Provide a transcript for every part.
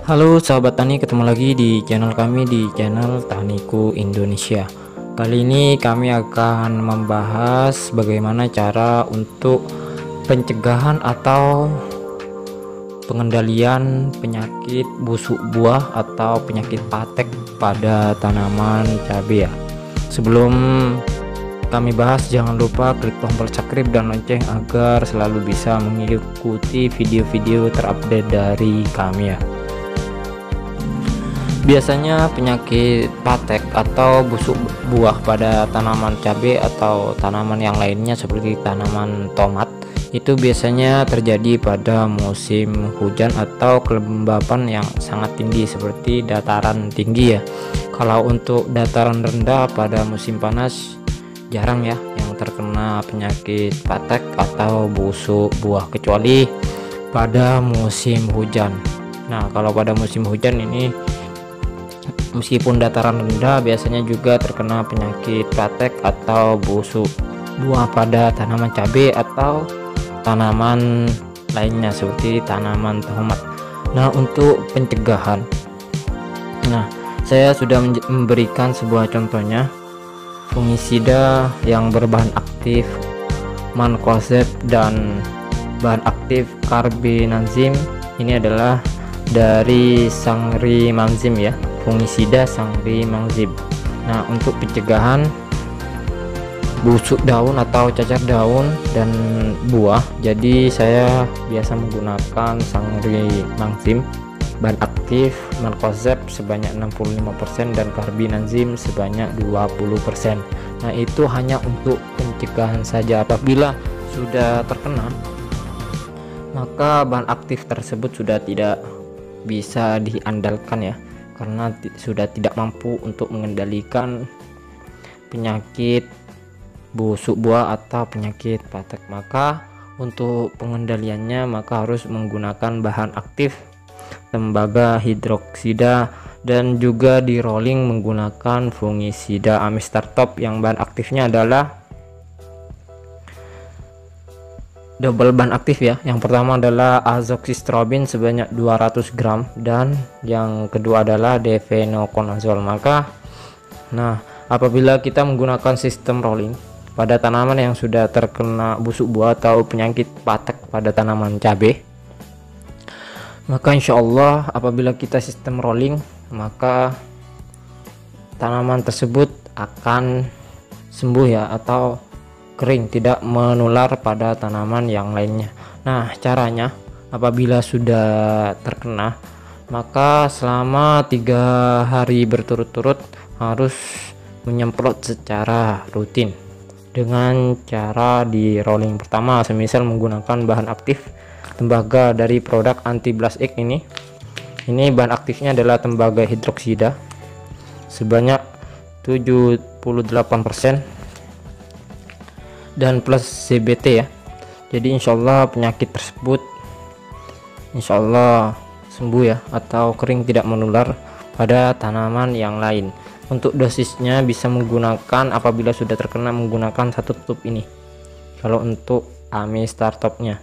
Halo sahabat tani, ketemu lagi di channel kami, di channel Taniku Indonesia. Kali ini kami akan membahas bagaimana cara untuk pencegahan atau pengendalian penyakit busuk buah atau penyakit patek pada tanaman cabai ya. Sebelum kami bahas, jangan lupa klik tombol subscribe dan lonceng agar selalu bisa mengikuti video-video terupdate dari kami ya. Biasanya penyakit patek atau busuk buah pada tanaman cabai atau tanaman yang lainnya seperti tanaman tomat itu biasanya terjadi pada musim hujan atau kelembapan yang sangat tinggi seperti dataran tinggi ya. Kalau untuk dataran rendah pada musim panas jarang ya yang terkena penyakit patek atau busuk buah, kecuali pada musim hujan. Nah, kalau pada musim hujan ini meskipun dataran rendah biasanya juga terkena penyakit patek atau busuk buah pada tanaman cabai atau tanaman lainnya seperti tanaman tomat. Nah, untuk pencegahan, saya sudah memberikan sebuah contohnya, fungisida yang berbahan aktif mancozeb dan bahan aktif carbinazim. Ini adalah dari sangrimazim ya, fungisida sangrimazim. Nah, untuk pencegahan busuk daun atau cacar daun dan buah, jadi saya biasa menggunakan sangrimazim bahan aktif mancozeb sebanyak 65% dan carbinazim sebanyak 20%. Nah, itu hanya untuk pencegahan saja. Apabila sudah terkena, maka bahan aktif tersebut sudah tidak bisa diandalkan ya, karena sudah tidak mampu untuk mengendalikan penyakit busuk buah atau penyakit patek. Maka untuk pengendaliannya maka harus menggunakan bahan aktif tembaga hidroksida dan juga di rolling menggunakan fungisida amistartop yang bahan aktifnya adalah double bahan aktif ya. Yang pertama adalah azoxystrobin sebanyak 200 gram dan yang kedua adalah difenoconazole. Apabila kita menggunakan sistem rolling pada tanaman yang sudah terkena busuk buah atau penyakit patek pada tanaman cabai, maka insya Allah apabila kita sistem rolling maka tanaman tersebut akan sembuh ya, atau kering, tidak menular pada tanaman yang lainnya. Nah, caranya apabila sudah terkena maka selama 3 hari berturut-turut harus menyemprot secara rutin dengan cara di rolling. Pertama, semisal menggunakan bahan aktif tembaga dari produk anti blast egg ini bahan aktifnya adalah tembaga hidroksida sebanyak 78% dan plus CBT ya. Jadi insyaallah penyakit tersebut insyaallah sembuh ya, atau kering, tidak menular pada tanaman yang lain. Untuk dosisnya bisa menggunakan, apabila sudah terkena, menggunakan 1 tutup ini kalau untuk amistartopnya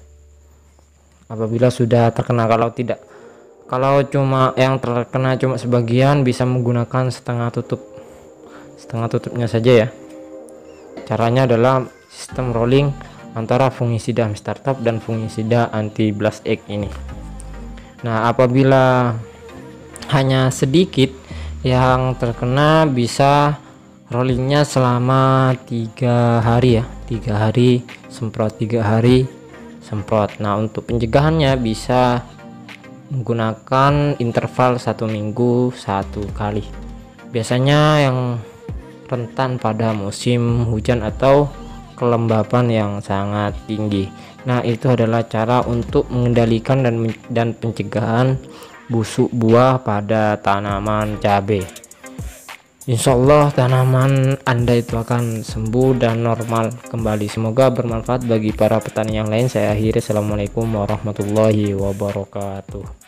apabila sudah terkena. Kalau cuma yang terkena cuma sebagian, bisa menggunakan setengah tutupnya saja ya. Caranya adalah sistem rolling antara fungisida amistartop dan fungisida anti blast egg ini. Nah, apabila hanya sedikit yang terkena, bisa rollingnya selama 3 hari ya, 3 hari semprot, 3 hari semprot. Nah, untuk pencegahannya bisa menggunakan interval 1 minggu 1 kali. Biasanya yang rentan pada musim hujan atau kelembapan yang sangat tinggi. Nah, itu adalah cara untuk mengendalikan dan pencegahan busuk buah pada tanaman cabai. Insyaallah tanaman Anda itu akan sembuh dan normal kembali. Semoga bermanfaat bagi para petani yang lain. Saya akhiri, assalamualaikum warahmatullahi wabarakatuh.